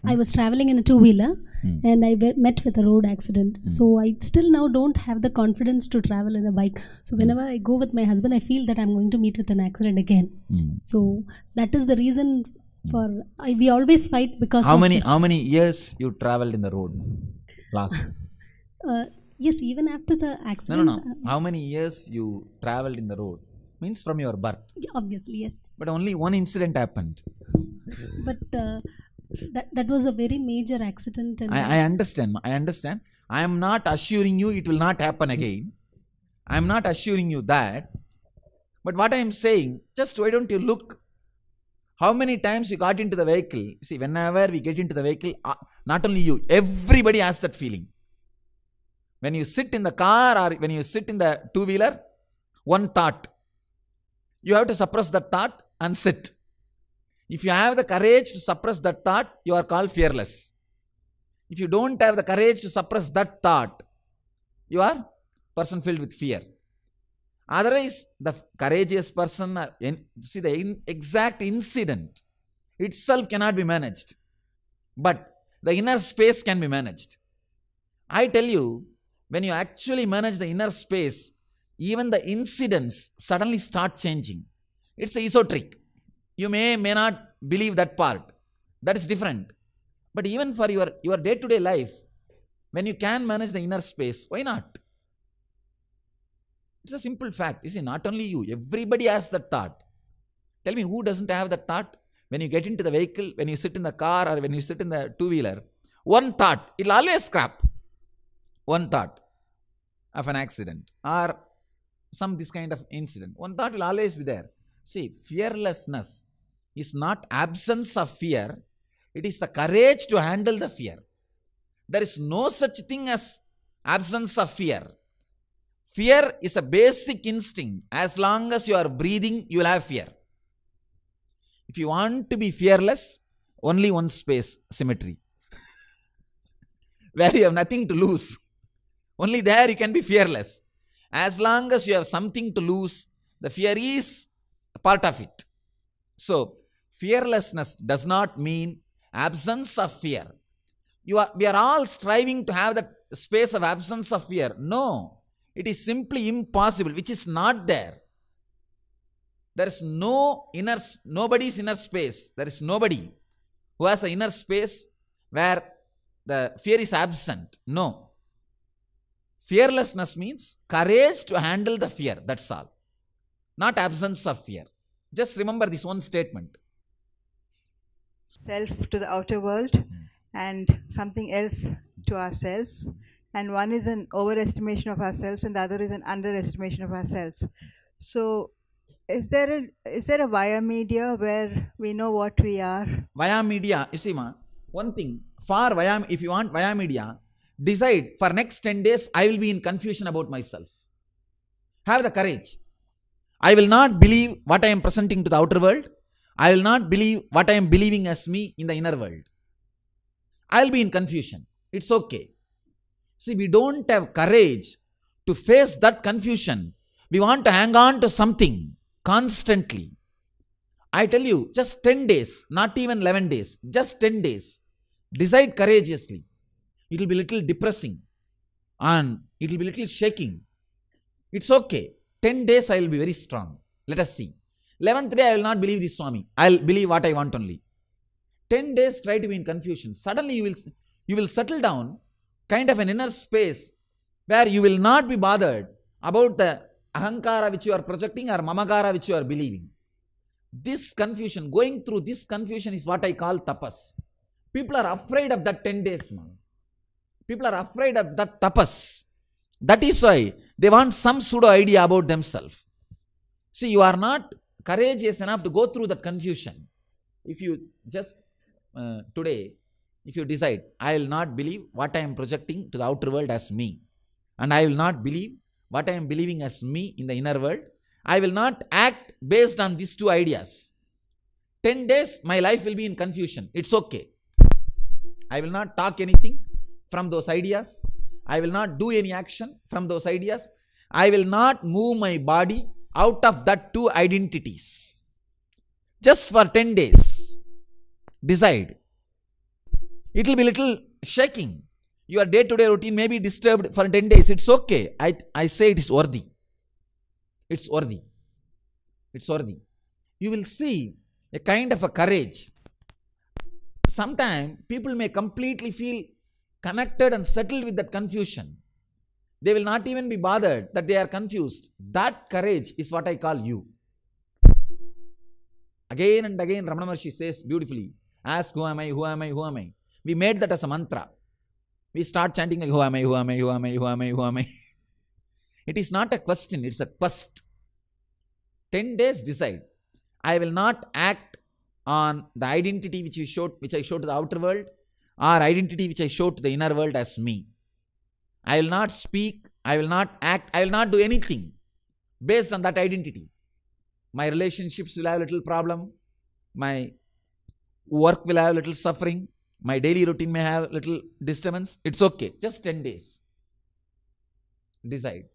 I was traveling in a two-wheeler and I met with a road accident. So I still now don't have the confidence to travel in a bike. So whenever I go with my husband, I feel that I'm going to meet with an accident again. So that is the reason for we always fight because how many years you traveled in the road last? Yes, even after the accident. No. How many years you traveled in the road? Means from your birth. Obviously, yes. But only one incident happened. But that was a very major accident. And I understand. I am not assuring you it will not happen again. I am not assuring you that. But what I am saying, just why don't you look how many times you got into the vehicle. See, whenever we get into the vehicle, not only you, everybody has that feeling. When you sit in the car or when you sit in the two-wheeler, one thought. You have to suppress that thought and sit. If you have the courage to suppress that thought, you are called fearless. If you don't have the courage to suppress that thought, you are a person filled with fear. Otherwise, the courageous person, see the exact incident itself cannot be managed. But the inner space can be managed. I tell you, when you actually manage the inner space, even the incidents suddenly start changing. It's esoteric. You may not believe that part. That is different. But even for your day-to-day life, when you can manage the inner space, why not? It's a simple fact. You see, not only you, everybody has that thought. Tell me, who doesn't have that thought? When you get into the vehicle, when you sit in the car or when you sit in the two-wheeler, one thought, it'll always scrap. One thought of an accident or this kind of incident. One thought will always be there. See, fearlessness is not absence of fear. It is the courage to handle the fear. There is no such thing as absence of fear. Fear is a basic instinct. As long as you are breathing, you will have fear. If you want to be fearless, only one space, cemetery. Where you have nothing to lose. Only there you can be fearless. As long as you have something to lose, the fear is a part of it. So, fearlessness does not mean absence of fear. We are all striving to have that space of absence of fear. No, it is simply impossible, which is not there. There is nobody's inner space. There is nobody who has an inner space where the fear is absent. No. Fearlessness means courage to handle the fear. That's all. Not absence of fear. Just remember this one statement. Self to the outer world and something else to ourselves. And one is an overestimation of ourselves and the other is an underestimation of ourselves. So, is there a via media where we know what we are? Via media, you see, one thing, if you want via media, decide for next 10 days, I will be in confusion about myself. Have the courage. I will not believe what I am presenting to the outer world. I will not believe what I am believing as me in the inner world. I will be in confusion. It's okay. See, we don't have courage to face that confusion. We want to hang on to something constantly. I tell you, just 10 days, not even 11 days, just 10 days. Decide courageously. It will be little depressing and it will be little shaking. It's okay. 10 days I will be very strong. Let us see. 11th day I will not believe this Swami. I will believe what I want only. 10 days try to be in confusion. Suddenly you will settle down kind of an inner space where you will not be bothered about the ahankara which you are projecting or mamakara which you are believing. This confusion, going through this confusion is what I call tapas. People are afraid of that 10 days, man. People are afraid of that tapas. That is why they want some pseudo idea about themselves. See, you are not courageous enough to go through that confusion. If you just today, if you decide, I will not believe what I am projecting to the outer world as me. And I will not believe what I am believing as me in the inner world. I will not act based on these two ideas. 10 days, my life will be in confusion. It's okay. I will not talk anything from those ideas. I will not do any action from those ideas. I will not move my body out of that two identities. Just for 10 days. Decide. It will be little shaking. Your day-to-day routine may be disturbed for 10 days. It's okay. I say it is worthy. It's worthy. It's worthy. You will see a kind of a courage. Sometimes people may completely feel connected and settled with that confusion. They will not even be bothered that they are confused. That courage is what I call you. Again and again, Ramana Maharshi says beautifully, ask who am I, who am I, who am I. We made that as a mantra. We start chanting like, who am I, who am I, who am I, who am I, who am I. It is not a question, it's a quest. 10 days decide. I will not act on the identity which I showed to the outer world, or identity which I showed to the inner world as me. I will not speak, I will not act, I will not do anything based on that identity. My relationships will have a little problem, my work will have a little suffering, my daily routine may have a little disturbance. It's okay, just 10 days. Decide.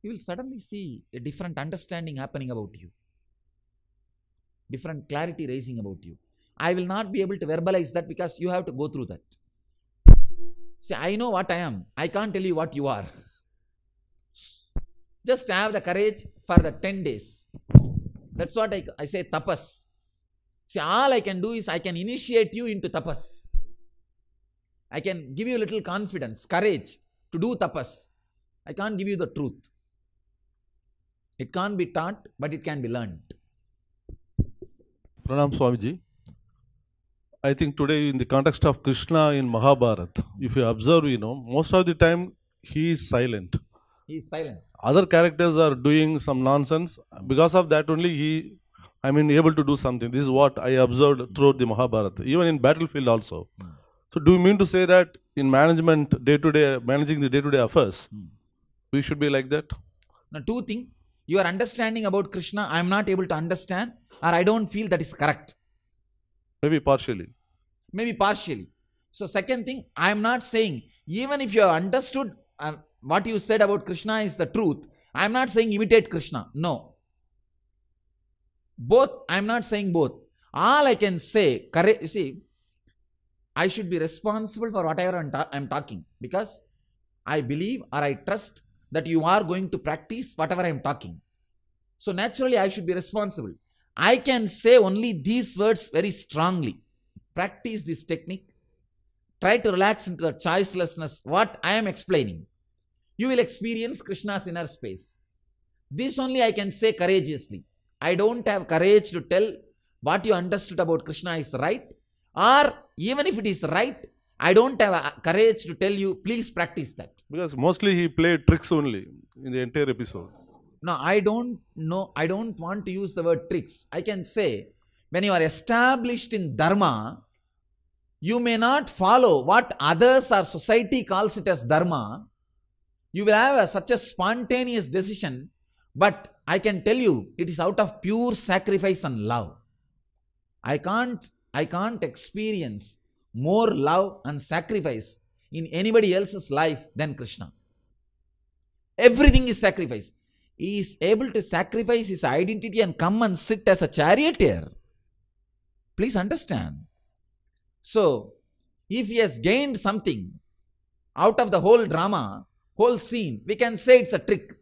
You will suddenly see a different understanding happening about you. Different clarity rising about you. I will not be able to verbalize that because you have to go through that. See, I know what I am. I can't tell you what you are. Just have the courage for the 10 days. That's what I say tapas. See, all I can do is I can initiate you into tapas. I can give you a little confidence, courage to do tapas. I can't give you the truth. It can't be taught, but it can be learned. Pranam Swamiji. I think today in the context of Krishna in Mahabharata, if you observe, most of the time he is silent. He is silent. Other characters are doing some nonsense. Because of that only able to do something. This is what I observed throughout the Mahabharata, even in battlefield also. So do you mean to say that in managing the day-to-day affairs, we should be like that? Now, two things. Your understanding about Krishna, I am not able to understand, or I don't feel that is correct. Maybe partially. Maybe partially. So, second thing, I am not saying, even if you have understood what you said about Krishna is the truth, I am not saying imitate Krishna. No. Both, I am not saying both. All I can say, you see, I should be responsible for whatever I am talking, because I believe or I trust that you are going to practice whatever I am talking. So naturally I should be responsible. I can say only these words very strongly. Practice this technique. Try to relax into the choicelessness what I am explaining. You will experience Krishna's inner space. This only I can say courageously. I don't have courage to tell what you understood about Krishna is right, or even if it is right, I don't have courage to tell you, please practice that. Because mostly he played tricks only in the entire episode. No, I don't know. I don't want to use the word tricks. I can say, when you are established in Dharma, you may not follow what others or society calls it as Dharma. You will have such a spontaneous decision, but I can tell you, it is out of pure sacrifice and love. I can't experience more love and sacrifice in anybody else's life than Krishna. Everything is sacrifice. He is able to sacrifice his identity and come and sit as a charioteer. Please understand. So, if he has gained something out of the whole drama, whole scene, we can say it's a trick.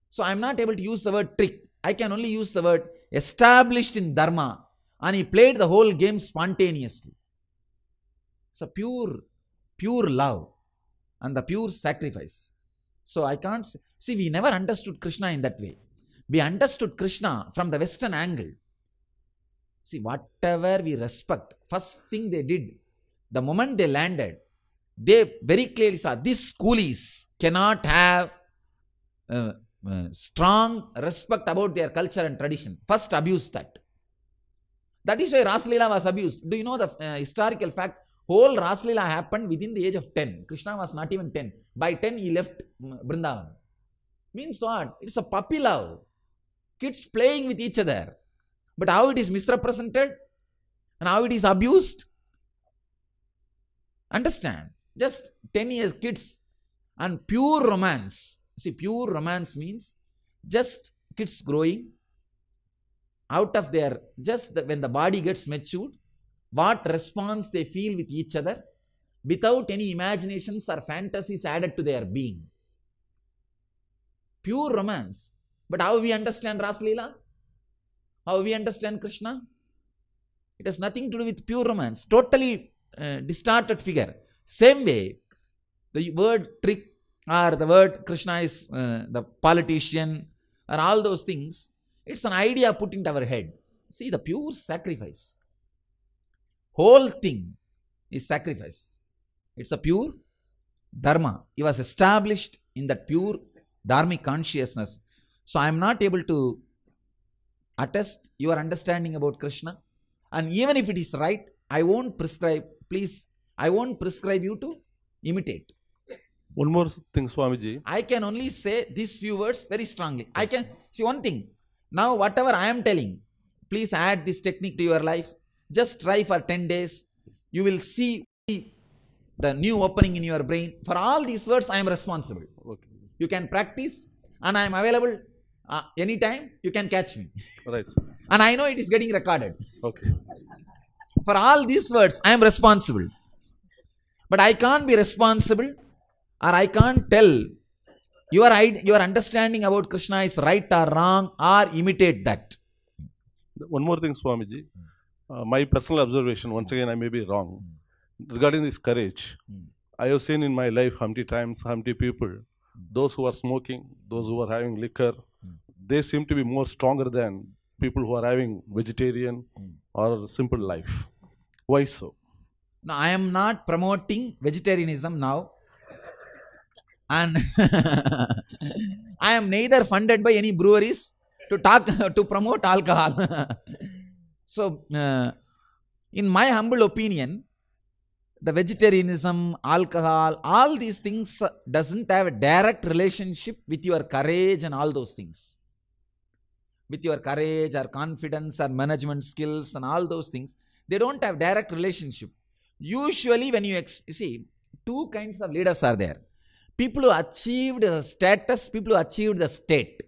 So, I am not able to use the word trick. I can only use the word established in Dharma, and he played the whole game spontaneously. It's a pure love and the pure sacrifice. So I can't see, we never understood Krishna in that way. We understood Krishna from the Western angle. See, whatever we respect, first thing they did, the moment they landed, they very clearly saw these coolies cannot have strong respect about their culture and tradition. First abuse that. That is why Ras Leela was abused. Do you know the historical fact? Whole Ras Leela happened within the age of 10. Krishna was not even 10. By 10 he left Vrindavan. Means what? It's a puppy love. Kids playing with each other. But how it is misrepresented and how it is abused? Understand? Just 10 years kids and pure romance. See, pure romance means just kids growing out of their, when the body gets matured, what response they feel with each other without any imaginations or fantasies added to their being. Pure romance. But how we understand Ras Leela? How we understand Krishna? It has nothing to do with pure romance. Totally distorted figure. Same way, the word trick or the word Krishna is the politician or all those things, it's an idea put into our head. See, the pure sacrifice. Whole thing is sacrifice. It's a pure dharma. It was established in that pure dharmic consciousness. So I am not able to attest your understanding about Krishna. And even if it is right, I won't prescribe, please, I won't prescribe you to imitate. One more thing, Swamiji. I can only say these few words very strongly. I can, see one thing, now whatever I am telling, please add this technique to your life. Just try for 10 days. You will see the new opening in your brain. For all these words, I am responsible. Okay. You can practice and I am available anytime. You can catch me. Right. And I know it is getting recorded. Okay. For all these words, I am responsible. But I can't be responsible or I can't tell your understanding about Krishna is right or wrong or imitate that. One more thing, Swamiji. My personal observation, once again I may be wrong, regarding this courage. I have seen in my life Humpty times, Humpty people, those who are smoking, those who are having liquor, they seem to be more stronger than people who are having vegetarian or simple life. Why so? No, I am not promoting vegetarianism now. And I am neither funded by any breweries to promote alcohol. So, in my humble opinion, the vegetarianism, alcohol, all these things doesn't have a direct relationship with your courage and all those things. With your courage or confidence or management skills and all those things, they don't have direct relationship. Usually when you see, two kinds of leaders are there. People who achieved the status, people who achieved the state.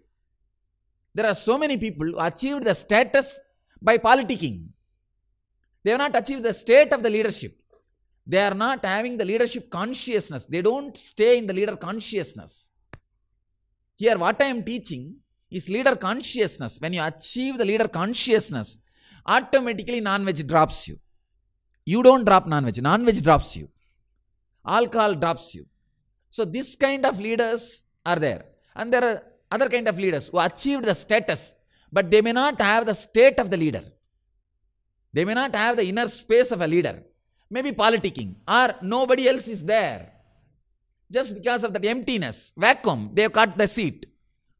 There are so many people who achieved the status by politicking. They have not achieved the state of the leadership. They are not having the leadership consciousness. They don't stay in the leader consciousness. Here what I am teaching is leader consciousness. When you achieve the leader consciousness, automatically non-veg drops you. You don't drop non-veg. Non-veg drops you. Alcohol drops you. So this kind of leaders are there. And there are other kind of leaders who achieved the status, but they may not have the state of the leader. They may not have the inner space of a leader. Maybe politicking, or nobody else is there. Just because of that emptiness, vacuum, they have got the seat.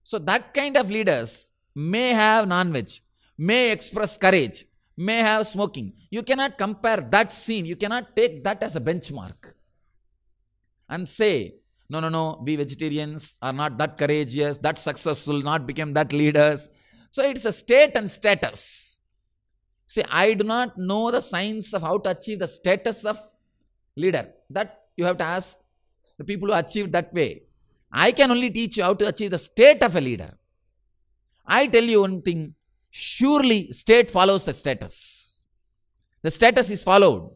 So that kind of leaders may have non-veg, may express courage, may have smoking. You cannot compare that scene. You cannot take that as a benchmark and say, no, we vegetarians are not that courageous, that successful, not become that leaders. So it's a state and status. See, I do not know the science of how to achieve the status of leader. That you have to ask the people who achieve that way. I can only teach you how to achieve the state of a leader. I tell you one thing, surely state follows the status. The status is followed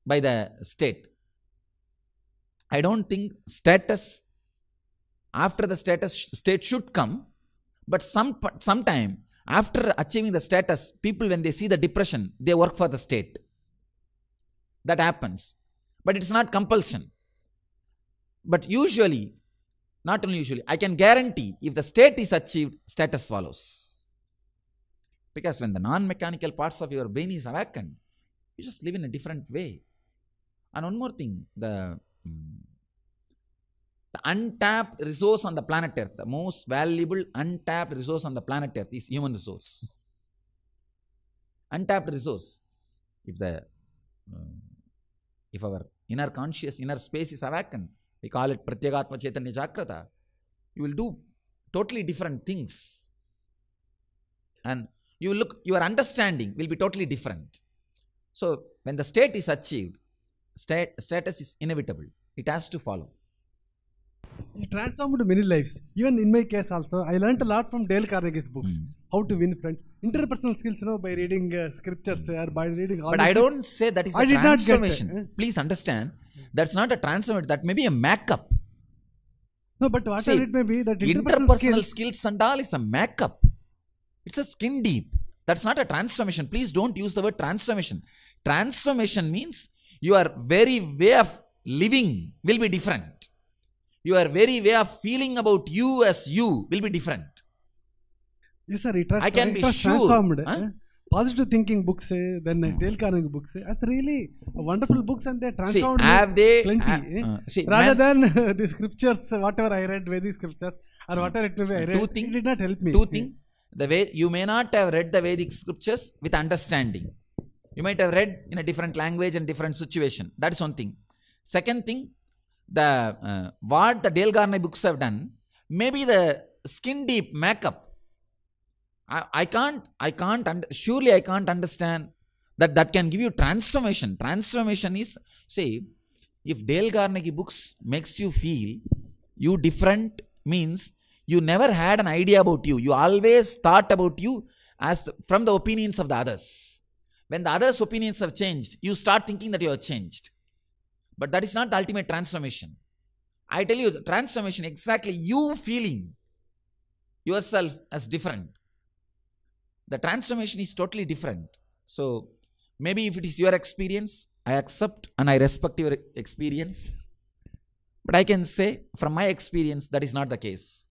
by the state. I don't think status, after the status, state should come, but sometime after achieving the status, people when they see the depression, they work for the state. That happens. But it's not compulsion. But usually, not only usually, I can guarantee if the state is achieved, status follows. Because when the non-mechanical parts of your brain is awakened, you just live in a different way. And one more thing, the untapped resource on the planet Earth, the most valuable untapped resource on the planet Earth is human resource. Untapped resource. If our inner conscious, inner space is awakened, we call it Pratyagatma Chaitanya Jagrata, you will do totally different things. And your understanding will be totally different. So when the state is achieved, status is inevitable. It has to follow. He transformed many lives. Even in my case also, I learnt a lot from Dale Carnegie's books. how to win friends. Interpersonal skills, by reading scriptures or by reading all But the I things. don't say that is I a did not get it. transformation. Please understand, that's not a transformation. That may be a makeup. No, but whatever See, it may be, that interpersonal skills and all is a makeup. It's a skin deep. That's not a transformation. Please don't use the word transformation. Transformation means your very way of living will be different. Your very way of feeling about you as you will be different. Yes, sir. I can be was sure. transformed. Huh? Positive thinking books, then Dale Carnegie books. That's really wonderful books, and they See, transformed me have they plenty. see, Rather man, than the scriptures, whatever I read, Vedic scriptures, or whatever it may be, I read, it did not help me. two things. The way you may not have read the Vedic scriptures with understanding. You might have read in a different language and different situation. That is one thing. Second thing, the what the Dale Carnegie books have done, maybe the skin deep makeup. Surely I can't understand that can give you transformation. Transformation is, say, if Dale Carnegie books makes you feel you different, means you never had an idea about you. You always thought about you as from the opinions of the others. When the others' opinions have changed, you start thinking that you have changed. But that is not the ultimate transformation. I tell you, the transformation, exactly you feeling yourself as different. The transformation is totally different. So, maybe if it is your experience, I accept and I respect your experience. But I can say, from my experience, that is not the case.